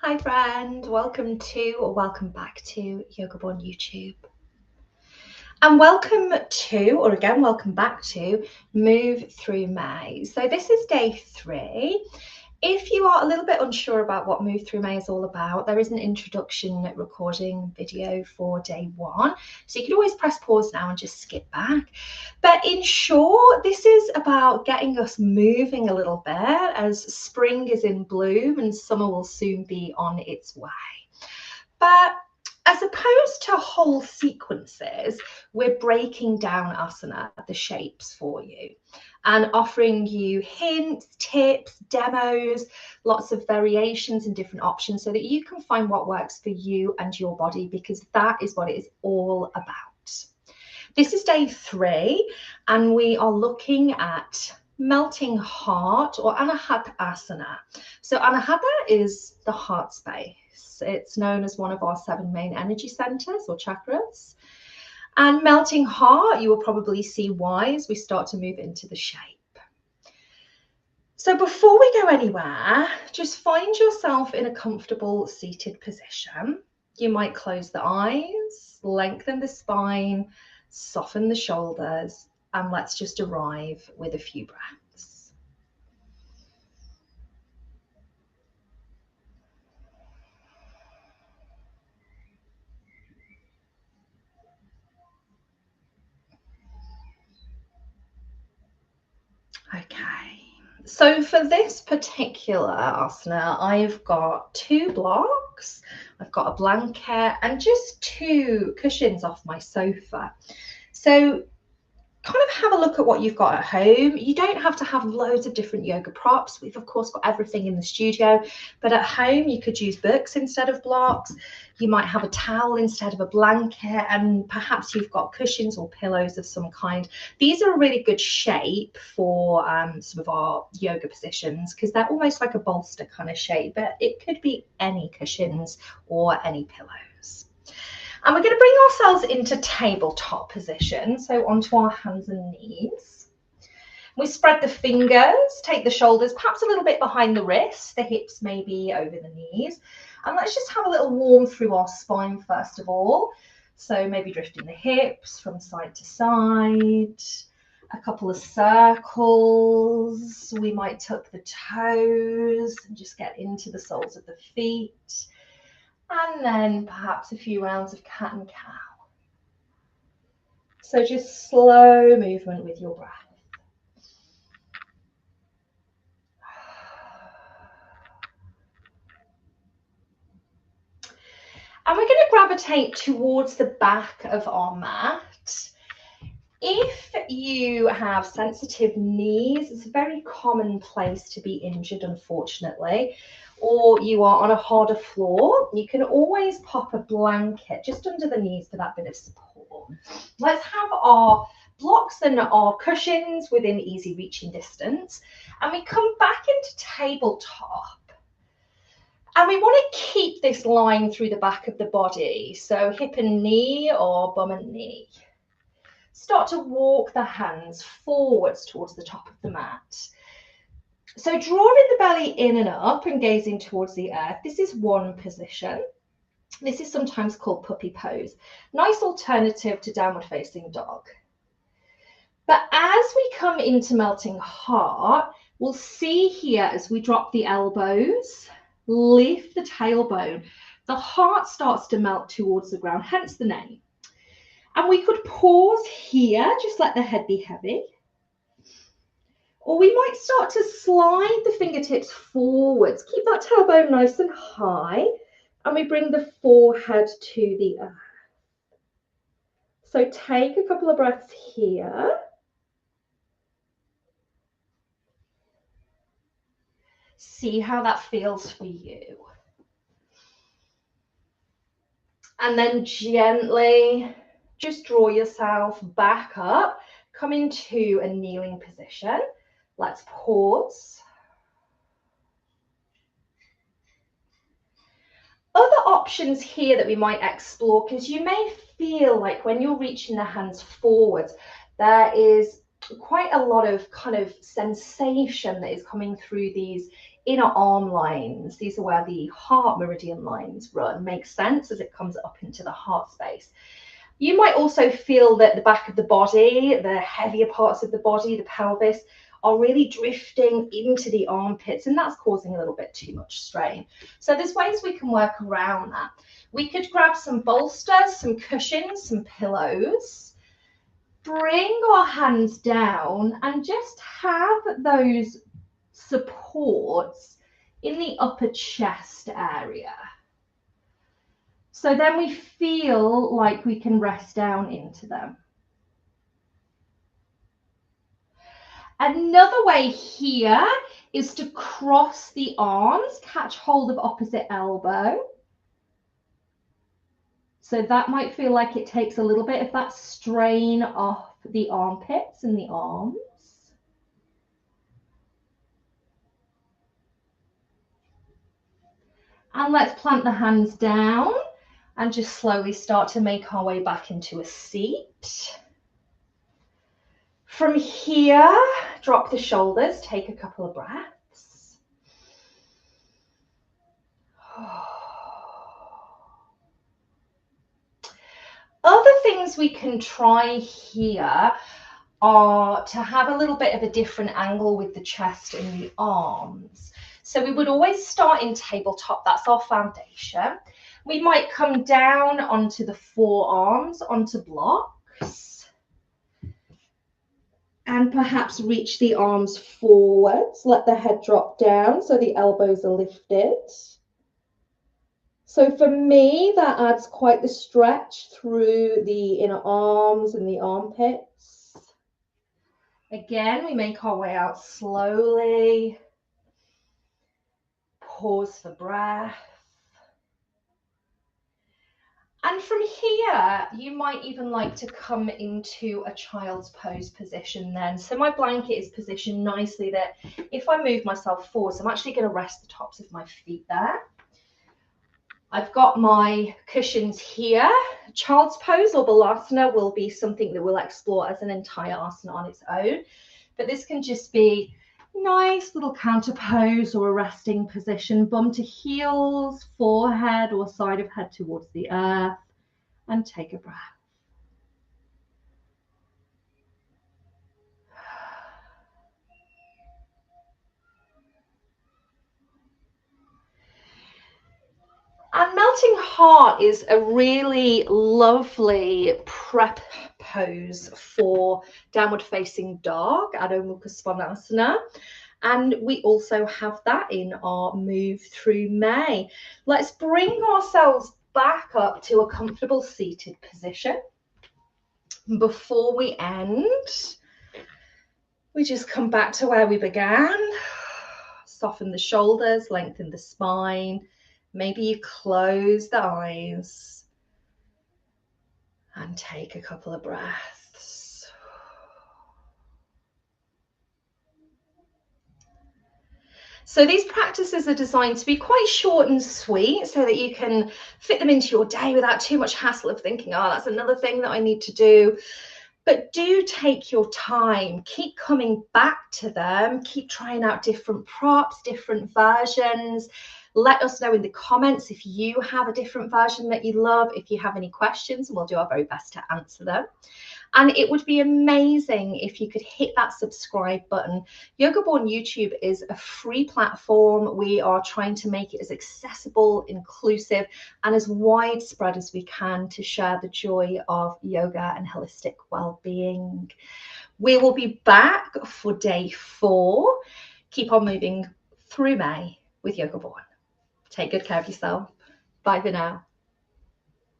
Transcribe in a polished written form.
Hi friend, welcome back to Yoga Born YouTube. And welcome back to Move Through May. So this is day 3. If you are a little bit unsure about what Move Through May is all about, there is an introduction recording video for day 1. So you can always press pause now and just skip back. But in short, this is about getting us moving a little bit as spring is in bloom and summer will soon be on its way. But as opposed to whole sequences, we're breaking down asana, the shapes for you, and offering you hints, tips, demos, lots of variations and different options so that you can find what works for you and your body, because that is what it is all about. This is day 3, and we are looking at melting heart, or Anahatasana. So Anahata is the heart space. It's known as one of our 7 main energy centers or chakras. And melting heart, you will probably see why as we start to move into the shape. So before we go anywhere, just find yourself in a comfortable seated position. You might close the eyes, lengthen the spine, soften the shoulders, and let's just arrive with a few breaths. Okay, so for this particular asana, I've got 2 blocks. I've got a blanket and just 2 cushions off my sofa. So kind of have a look at what you've got at home. You don't have to have loads of different yoga props. We've of course got everything in the studio, but at home you could use books instead of blocks. You might have a towel instead of a blanket, and perhaps you've got cushions or pillows of some kind. These are a really good shape for some of our yoga positions because they're almost like a bolster kind of shape, but it could be any cushions or any pillows. And we're going to bring ourselves into tabletop position, so onto our hands and knees. We spread the fingers, take the shoulders perhaps a little bit behind the wrists, the hips maybe over the knees. And let's just have a little warm through our spine first of all. So maybe drifting the hips from side to side, a couple of circles. We might tuck the toes and just get into the soles of the feet. And then perhaps a few rounds of cat and cow. So just slow movement with your breath. And we're going to gravitate towards the back of our mat. If you have sensitive knees, it's a very common place to be injured, unfortunately, or you are on a harder floor, you can always pop a blanket just under the knees for that bit of support. Let's have our blocks and our cushions within easy reaching distance, and we come back into tabletop. And we want to keep this line through the back of the body, so hip and knee or bum and knee. Start to walk the hands forwards towards the top of the mat. So drawing the belly in and up and gazing towards the earth. This is one position. This is sometimes called puppy pose. Nice alternative to downward facing dog. But as we come into melting heart, we'll see here as we drop the elbows, lift the tailbone, the heart starts to melt towards the ground, hence the name. And we could pause here, just let the head be heavy. Or we might start to slide the fingertips forwards. Keep that tailbone nice and high. And we bring the forehead to the earth. So take a couple of breaths here. See how that feels for you. And then gently just draw yourself back up, come into a kneeling position. Let's pause. Other options here that we might explore, because you may feel like when you're reaching the hands forwards, there is quite a lot of kind of sensation that is coming through these inner arm lines. These are where the heart meridian lines run. Makes sense as it comes up into the heart space. You might also feel that the back of the body, the heavier parts of the body, the pelvis, are really drifting into the armpits, and that's causing a little bit too much strain. So there's ways we can work around that. We could grab some bolsters, some cushions, some pillows, bring our hands down and just have those supports in the upper chest area. So then we feel like we can rest down into them. Another way here is to cross the arms, catch hold of opposite elbow. So that might feel like it takes a little bit of that strain off the armpits and the arms. And let's plant the hands down and just slowly start to make our way back into a seat. From here, drop the shoulders, take a couple of breaths. Other things we can try here are to have a little bit of a different angle with the chest and the arms. So we would always start in tabletop, that's our foundation. We might come down onto the forearms, onto blocks, and perhaps reach the arms forwards, let the head drop down so the elbows are lifted. So for me, that adds quite the stretch through the inner arms and the armpits. Again, we make our way out slowly. Pause for breath. And from here, you might even like to come into a child's pose position then. So my blanket is positioned nicely that if I move myself forwards, I'm actually going to rest the tops of my feet there. I've got my cushions here. Child's pose or balasana will be something that we'll explore as an entire asana on its own. But this can just be nice little counter pose or a resting position, bum to heels, forehead or side of head towards the earth, and take a breath. And melting heart is a really lovely prep pose for downward facing dog, Adho Mukha Svanasana. And we also have that in our move through May. Let's bring ourselves back up to a comfortable seated position. Before we end, we just come back to where we began. Soften the shoulders, lengthen the spine. Maybe you close the eyes and take a couple of breaths. So these practices are designed to be quite short and sweet so that you can fit them into your day without too much hassle of thinking, oh, that's another thing that I need to do. But do take your time, keep coming back to them, keep trying out different props, different versions. Let us know in the comments if you have a different version that you love, if you have any questions, and we'll do our very best to answer them. And it would be amazing if you could hit that subscribe button. Yogaborn YouTube is a free platform. We are trying to make it as accessible, inclusive, and as widespread as we can to share the joy of yoga and holistic well-being. We will be back for day 4. Keep on moving through May with Yogaborn. Take good care of yourself. Bye for now.